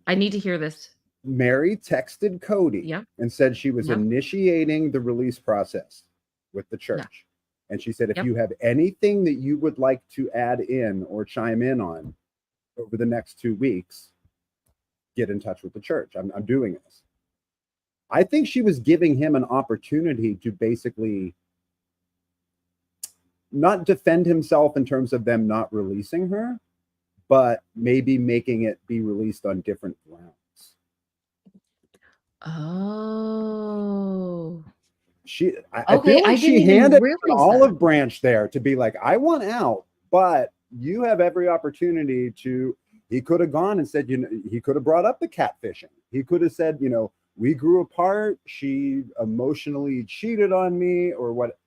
I need to hear this. Meri texted Kody and said she was initiating the release process with the church. And she said, if you have anything that you would like to add in or chime in on over the next 2 weeks, get in touch with the church. I'm doing this. I think she was giving him an opportunity to basically not defend himself in terms of them not releasing her, but maybe making it be released on different grounds. Oh. I feel like she handed an olive branch there to be like, I want out, but you have every opportunity to. He could have gone and said, he could have brought up the catfishing. He could have said, we grew apart. She emotionally cheated on me or what.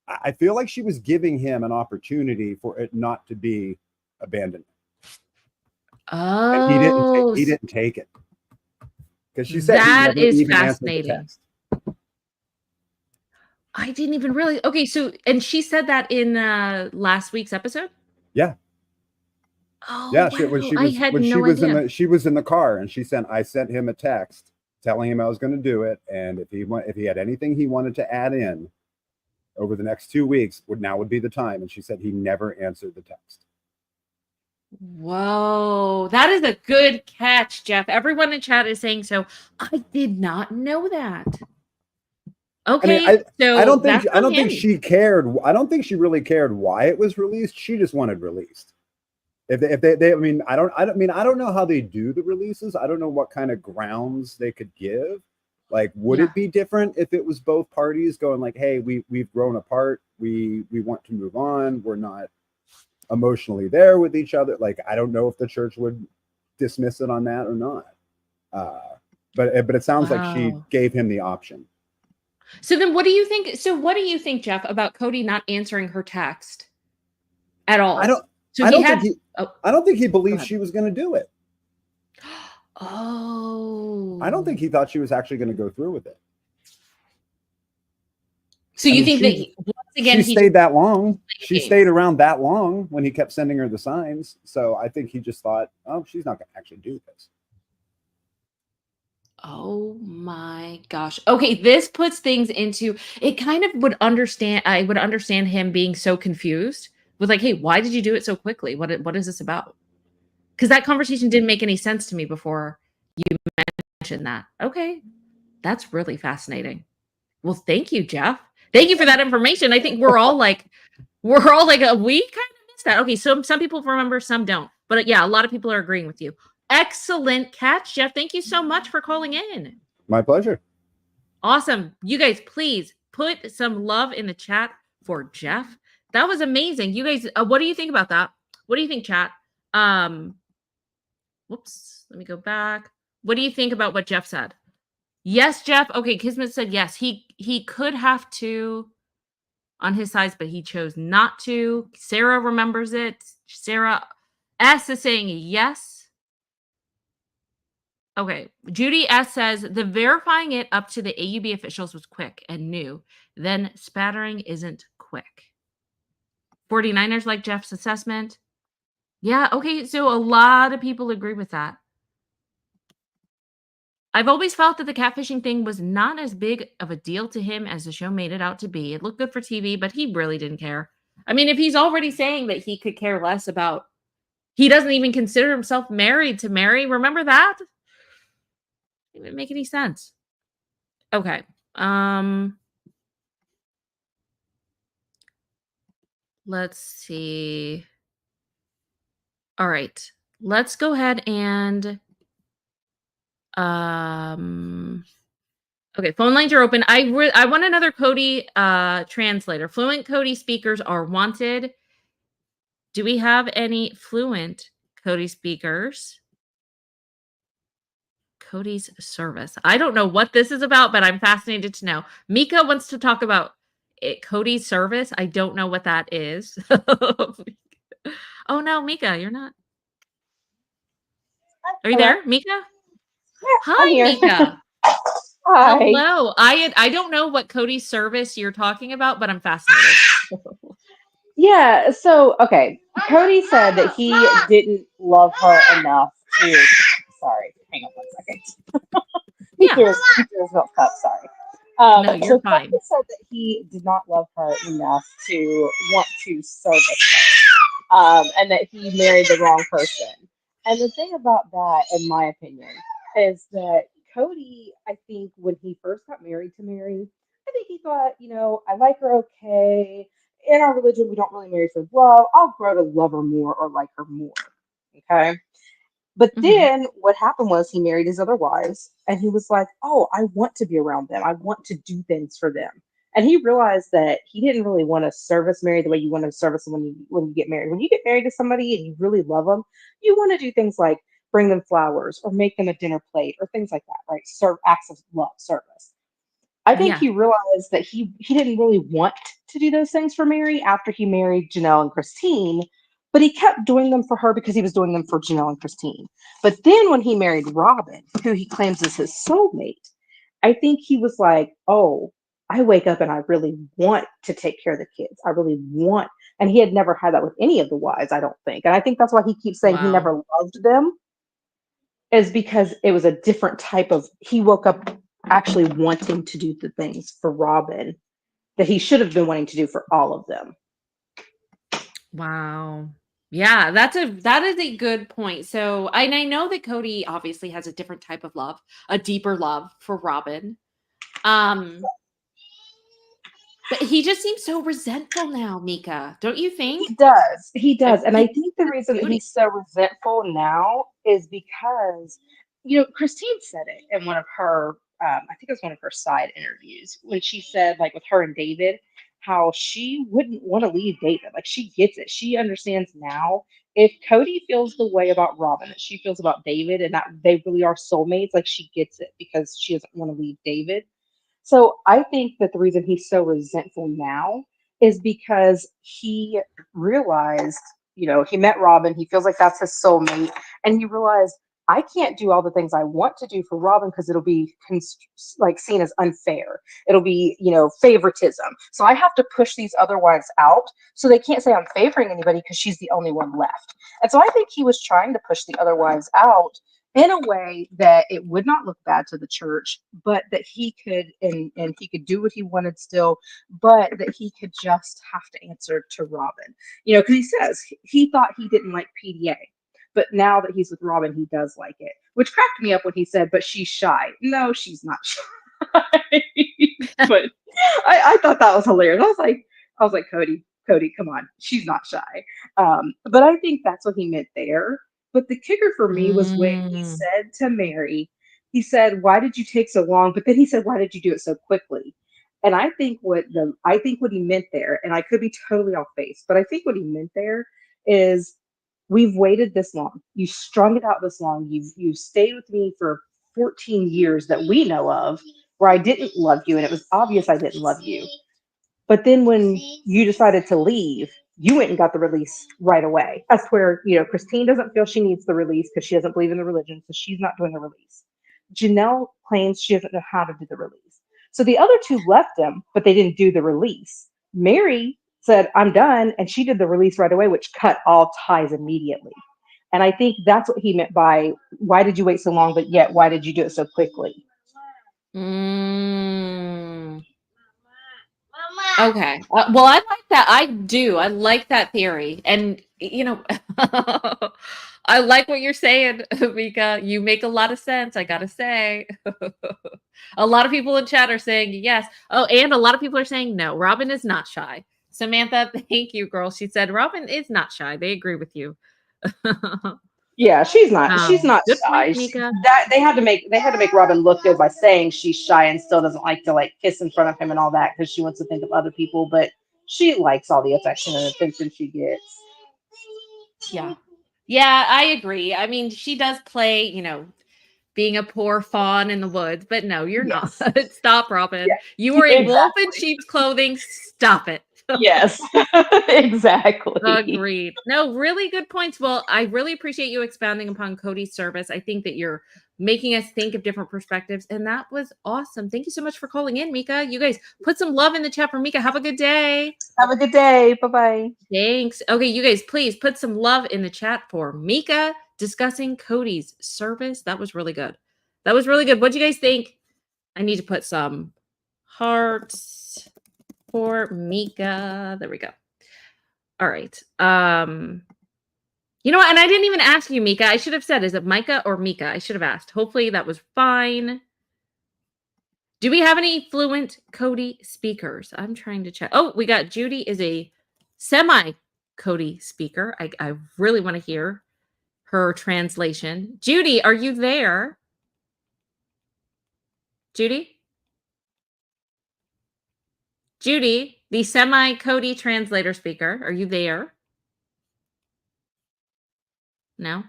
I feel like she was giving him an opportunity for it not to be abandonment. Oh, and he didn't take it. Because she said that is fascinating. I didn't even really. Okay, so and she said that in last week's episode. Yeah. Oh, yeah. Wow. She was in the car, and I sent him a text telling him I was going to do it, and if he had anything he wanted to add in over the next 2 weeks, would be the time. And she said he never answered the text. Whoa, that is a good catch, Jeff. Everyone in chat is saying so. I did not know that. Okay, I don't think she cared. I don't think she really cared why it was released. She just wanted released. I don't know how they do the releases. I don't know what kind of grounds they could give. Like, would it be different if it was both parties going like, hey, we've grown apart. We want to move on. We're not emotionally there with each other. Like, I don't know if the church would dismiss it on that or not. But it sounds like she gave him the option. So then what do you think? So what do you think, Jeff, about Kody not answering her text at all? I don't think he believed she was going to do it. Oh. I don't think he thought she was actually going to go through with it. So you think that once again she stayed that long? She stayed around that long when he kept sending her the signs. So I think he just thought, oh, she's not going to actually do this. Oh my gosh. Okay, this puts things into it. Kind of would understand. I would understand him being so confused with like, hey, why did you do it so quickly? What is this about? Because that conversation didn't make any sense to me before you mentioned that. Okay, that's really fascinating. Well, thank you, Jeff. Thank you for that information. I think we're all like, we kind of missed that. Okay, so some people remember, some don't. But yeah, a lot of people are agreeing with you. Excellent catch, Jeff. Thank you so much for calling in. My pleasure. Awesome. You guys, please put some love in the chat for Jeff. That was amazing. You guys, what do you think about that? What do you think, chat? Whoops. Let me go back. What do you think about what Jeff said? Yes, Jeff. Okay, Kismet said yes. He could have to on his sides, but he chose not to. Sarah remembers it. Sarah S is saying yes. Okay. Judy S says the verifying it up to the AUB officials was quick and new. Then spattering isn't quick. 49ers like Jeff's assessment. Yeah. Okay. So a lot of people agree with that. I've always felt that the catfishing thing was not as big of a deal to him as the show made it out to be. It looked good for TV, but he really didn't care. I mean, if he's already saying that he could care less about, he doesn't even consider himself married to Meri. Remember that? It didn't make any sense. Okay. Let's see. All right. Let's go ahead and okay, phone lines are open. I want another Kody translator. Fluent Kody speakers are wanted. Do we have any fluent Kody speakers? Kody's service. I don't know what this is about, but I'm fascinated to know. Mika wants to talk about it. Kody's service. I don't know what that is. Oh no, Mika, you're not. Are you there, Mika? Hi, Mika. Hi. Hello. I don't know what Kody's service you're talking about, but I'm fascinated. Yeah. So, okay. Kody said that he didn't love her enough to. Sorry. Hang on 1 second. Yeah. He hears milk cup, sorry. No, you're So fine. Kody said that he did not love her enough to want to service her, and that he married the wrong person. And the thing about that, in my opinion, is that Kody, I think when he first got married to Meri, I think he thought, I like her okay. In our religion, we don't really marry for love. I'll grow to love her more or like her more. Okay. But Mhm. then what happened was he married his other wives and he was like, oh, I want to be around them. I want to do things for them. And he realized that he didn't really want to service Mary the way you want to service them when you get married. When you get married to somebody and you really love them, you want to do things like bring them flowers or make them a dinner plate or things like that, right? Serve acts of love, service. I think Yeah. he realized that he didn't really want to do those things for Mary after he married Janelle and Christine, but he kept doing them for her because he was doing them for Janelle and Christine. But then when he married Robin, who he claims is his soulmate, I think he was like, "Oh, I wake up and I really want to take care of the kids. I really want." And he had never had that with any of the wives, I don't think. And I think that's why he keeps saying he Wow. never loved them, is because it was a different type of, he woke up actually wanting to do the things for Robin that he should have been wanting to do for all of them. Wow. Yeah, that is a good point. So, and I know that Kody obviously has a different type of love, a deeper love for Robin. Um, but he just seems so resentful now, Mika. Don't you think? He does. He I does. And I he think the reason that Kody. he's so resentful now is because, Christine said it in one of her, I think it was one of her side interviews, when she said, like with her and David, how she wouldn't want to leave David. Like she gets it. She understands now if Kody feels the way about Robin that she feels about David and that they really are soulmates, like she gets it because she doesn't want to leave David. So I think that the reason he's so resentful now is because he realized, he met Robin, he feels like that's his soulmate, and he realized I can't do all the things I want to do for Robin because it'll be like seen as unfair. It'll be, favoritism. So I have to push these other wives out so they can't say I'm favoring anybody because she's the only one left. And so I think he was trying to push the other wives out in a way that it would not look bad to the church, but that he could and he could do what he wanted still, but that he could just have to answer to Robin. Because he says he thought he didn't like PDA, but now that he's with Robin, he does like it. Which cracked me up when he said, "But she's shy." No, she's not shy. But I thought that was hilarious. I was like, Kody, come on, she's not shy. But I think that's what he meant there. But the kicker for me was when he Mm. said to Mary, he said, "Why did you take so long?" But then he said, "Why did you do it so quickly?" And I think what he meant there, and I could be totally off base, but I think what he meant there is we've waited this long. You strung it out this long. You've stayed with me for 14 years that we know of, where I didn't love you, and it was obvious I didn't love you. But then when you decided to leave, you went and got the release right away. That's where, Christine doesn't feel she needs the release because she doesn't believe in the religion, so she's not doing the release. Janelle claims she doesn't know how to do the release. So the other two left him, but they didn't do the release. Mary said, "I'm done," and she did the release right away, which cut all ties immediately. And I think that's what he meant by why did you wait so long, but yet why did you do it so quickly? Mm. Okay. Well, I like that. I do. I like that theory. And, I like what you're saying, Mika. You make a lot of sense, I gotta say. A lot of people in chat are saying yes. Oh, and a lot of people are saying no. Robin is not shy. Samantha, thank you, girl. She said Robin is not shy. They agree with you. Yeah, she's not. She's not Good point, shy. Mika. That they had to make Robin look good by saying she's shy and still doesn't like to like kiss in front of him and all that because she wants to think of other people, but she likes all the affection and attention she gets. Yeah. Yeah, I agree. I mean, she does play, being a poor fawn in the woods, but no, you're not. Yes. Stop, Robin. Yeah. You are a wolf in Exactly. sheep's clothing. Stop it. Yes. Exactly. Agreed. No, really good points. Well, I really appreciate you expounding upon Kody's service. I think that you're making us think of different perspectives, and that was awesome. Thank you so much for calling in, Mika. You guys put some love in the chat for Mika. Have a good day. Have a good day. Bye-bye. Thanks. Okay, you guys, please put some love in the chat for Mika discussing Kody's service. That was really good. That was really good. What do you guys think? I need to put some hearts for Mika. There we go. All right. You know what? And I didn't even ask you, Mika. I should have said, is it Micah or Mika? I should have asked. Hopefully that was fine. Do we have any Fluent Kody speakers? I'm trying to check. Oh, we got Judy is a semi-Kody speaker. I really want to hear her translation. Judy, are you there? Judy? Judy, the semi-Kody translator speaker. Are you there? No?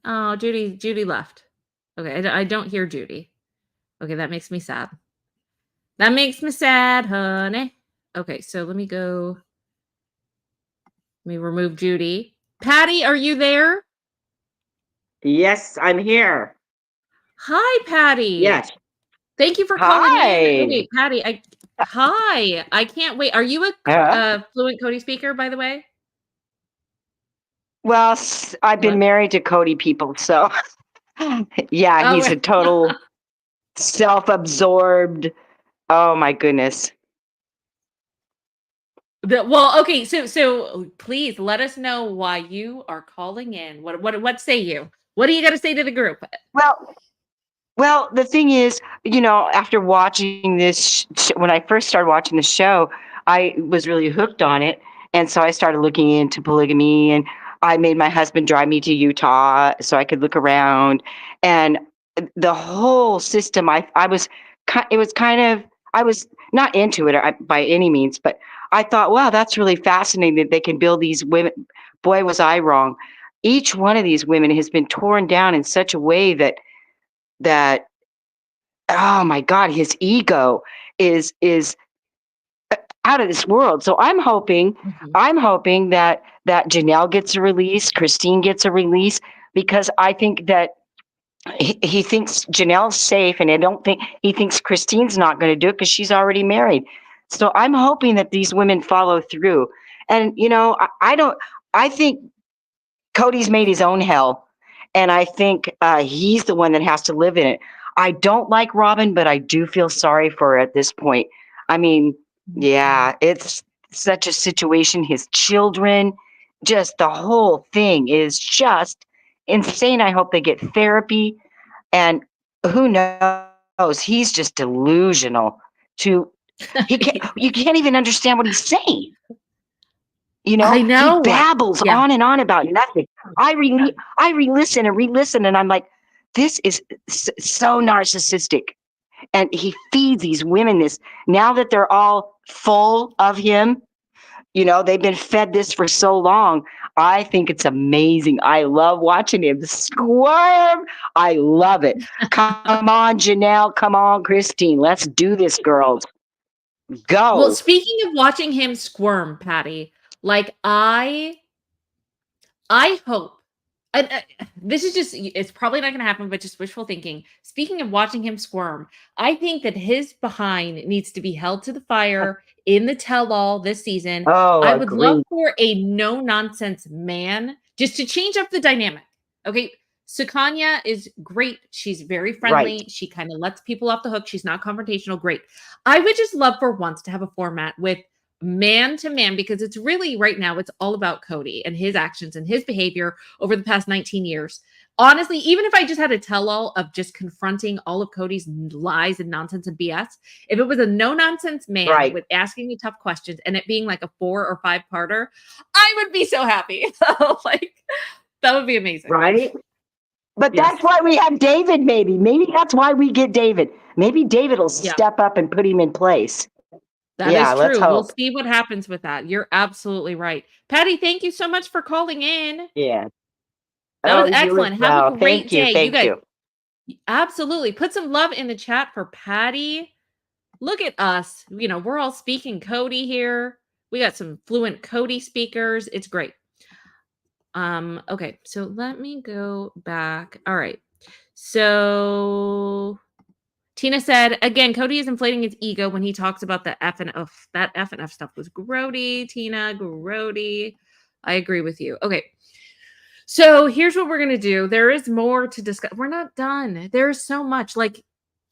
Oh, Judy left. Okay, I don't hear Judy. Okay, that makes me sad. That makes me sad, honey. Okay, so let me remove Judy. Patty, are you there? Yes, I'm here. Hi, Patty. Yes. Thank you for calling in. Okay, Patty, hi. I can't wait. Are you a Fluent Kody speaker, by the way? Well, I've been married to Kody people, so yeah, he's a total self-absorbed. Oh my goodness. Well, okay, so please let us know why you are calling in. What say you? What do you got to say to the group? Well, the thing is, after watching this, when I first started watching the show, I was really hooked on it, and so I started looking into polygamy, and I made my husband drive me to Utah so I could look around, and the whole system. I was not into it by any means, but I thought, wow, that's really fascinating that they can build these women. Boy, was I wrong. Each one of these women has been torn down in such a way that oh my God, his ego is out of this world. So I'm hoping that Janelle gets a release, Christine gets a release, because I think that he thinks Janelle's safe, and he thinks Christine's not going to do it because she's already married. So I'm hoping that these women follow through. And I think Kody's made his own hell, and I think he's the one that has to live in it. I don't like Robin, but I do feel sorry for her at this point. I mean, yeah, it's such a situation. His children, just the whole thing is just insane. I hope they get therapy, and who knows? He's just delusional. You can't even understand what he's saying. I know. He babbles on and on about nothing. I re-listen and re-listen, and I'm like, this is so narcissistic. And he feeds these women this. Now that they're all full of him, they've been fed this for so long. I think it's amazing. I love watching him squirm. I love it. Come on, Janelle. Come on, Christine. Let's do this, girls. Go. Well, speaking of watching him squirm, Patty, like I hope, this is just, it's probably not going to happen, but just wishful thinking. Speaking of watching him squirm, I think that his behind needs to be held to the fire in the tell-all this season. I would love for a no-nonsense man just to change up the dynamic. Okay, Sukanya is great. She's very friendly. Right. She kind of lets people off the hook. She's not confrontational. Great. I would just love for once to have a format with man to man, because it's really right now, it's all about Kody and his actions and his behavior over the past 19 years. Honestly, even if I just had a tell-all of just confronting all of Kody's lies and nonsense and BS, if it was a no-nonsense man with asking me tough questions and it being like a 4 or 5-parter, I would be so happy. That would be amazing. Right? But that's why we have David, maybe. Maybe that's why we get David. Maybe David will step up and put him in place. That is true. We'll see what happens with that. You're absolutely right. Patty, thank you so much for calling in. Yeah. That was excellent. Have a great day. Thank you. Absolutely. Put some love in the chat for Patty. Look at us. We're all speaking Kody here. We got some Fluent Kody speakers. It's great. Okay, so let me go back. All right. So Tina said, again, Kody is inflating his ego when he talks about the F and F. That F and F stuff was grody, Tina, grody. I agree with you. Okay. So here's what we're going to do. There is more to discuss. We're not done. There's so much. Like,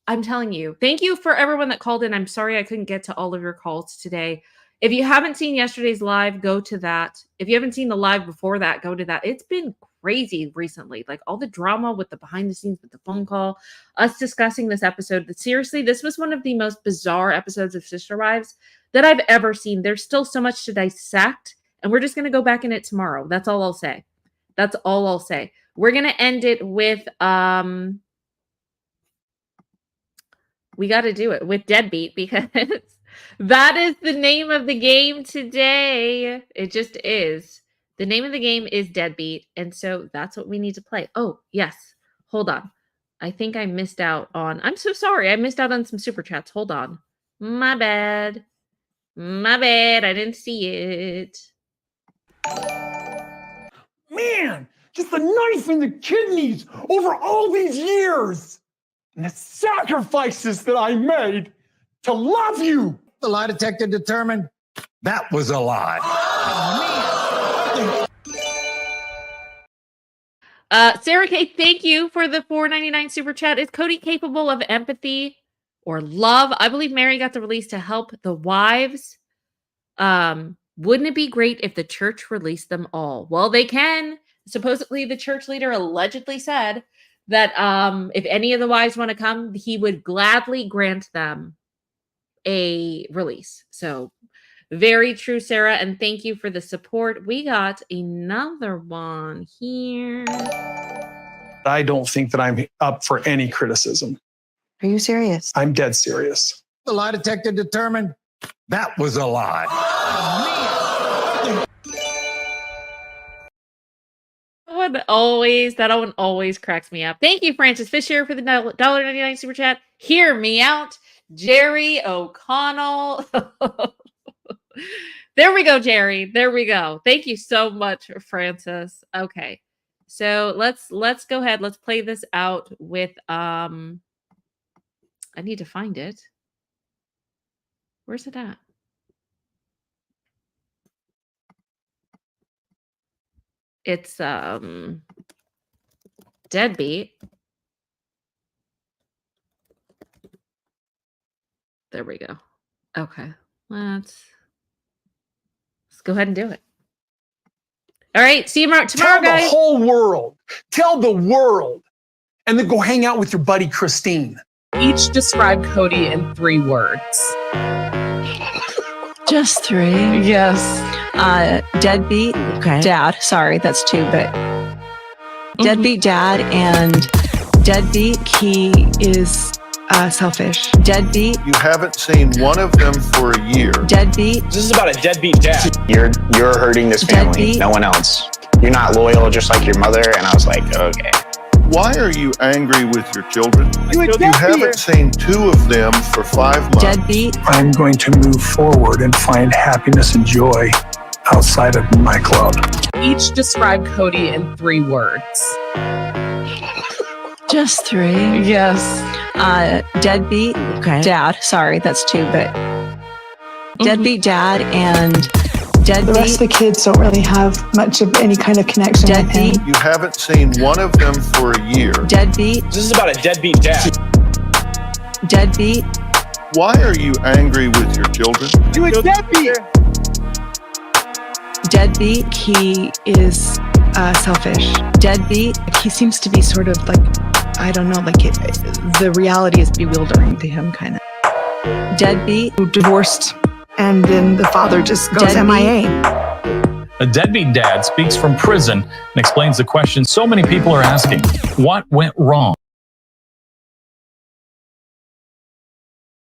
I'm telling you. Thank you for everyone that called in. I'm sorry I couldn't get to all of your calls today. If you haven't seen yesterday's live, go to that. If you haven't seen the live before that, go to that. It's been crazy recently. Like all the drama with the behind the scenes with the phone call, us discussing this episode. But seriously, this was one of the most bizarre episodes of Sister Wives that I've ever seen. There's still so much to dissect, and we're just going to go back in it tomorrow. That's all I'll say. That's all I'll say. We're going to end it with we got to do it with Deadbeat, because that is the name of the game today. It just is. The name of the game is Deadbeat, and so that's what we need to play. Oh, yes. Hold on. I think I missed out on... I'm so sorry. I missed out on some super chats. Hold on. My bad. My bad. I didn't see it. Man, just the knife in the kidneys over all these years. And the sacrifices that I made to love you. The lie detector determined that was a lie. Sarah K, thank you for the $4.99 super chat. Is Kody capable of empathy or love? I believe Meri got the release to help the wives. Wouldn't it be great if the church released them all? Well, they can. Supposedly, the church leader allegedly said that if any of the wives want to come, he would gladly grant them a release. So very true, Sarah, and thank you for the support. We got another one here. I don't think that I'm up for any criticism. Are you serious? I'm dead serious. The lie detector determined that was a lie. That one always cracks me up. Thank you, Francis Fisher, for the $1.99 super chat. Hear me out, Jerry O'Connell. There we go, Jerry. There we go. Thank you so much, Francis. Okay, so let's go ahead. Let's play this out with I need to find it. Where's it at? It's Deadbeat. There we go. Okay. Let's go ahead and do it. All right. See you tomorrow, Tell guys. the whole world. Tell the world. And then go hang out with your buddy Christine. Each describe Kody in 3 words. Just 3. Yes. Deadbeat. Okay. Dad. Sorry, that's 2, but deadbeat dad and deadbeat, he is selfish. Deadbeat. You haven't seen one of them for a year. Deadbeat. This is about a deadbeat dad. You're hurting this family, Deadbeat. no one else. You're not loyal, just like your mother. And I was like, okay. Why are you angry with your children? You haven't seen 2 of them for 5 months. Deadbeat. I'm going to move forward and find happiness and joy outside of my club. Each describe Kody in 3 words. Just 3. Yes. Deadbeat. Okay. Dad. Sorry, that's 2, but deadbeat dad and deadbeat. The rest of the kids don't really have much of any kind of connection with him. You haven't seen one of them for a year. Deadbeat. This is about a deadbeat dad. Deadbeat. Why are you angry with your children? You a deadbeat. Deadbeat, he is selfish. Deadbeat, he seems to be sort of like, I don't know, like the reality is bewildering to him, kind of. Deadbeat. Divorced, and then the father just goes MIA. A deadbeat dad speaks from prison and explains the question so many people are asking: what went wrong?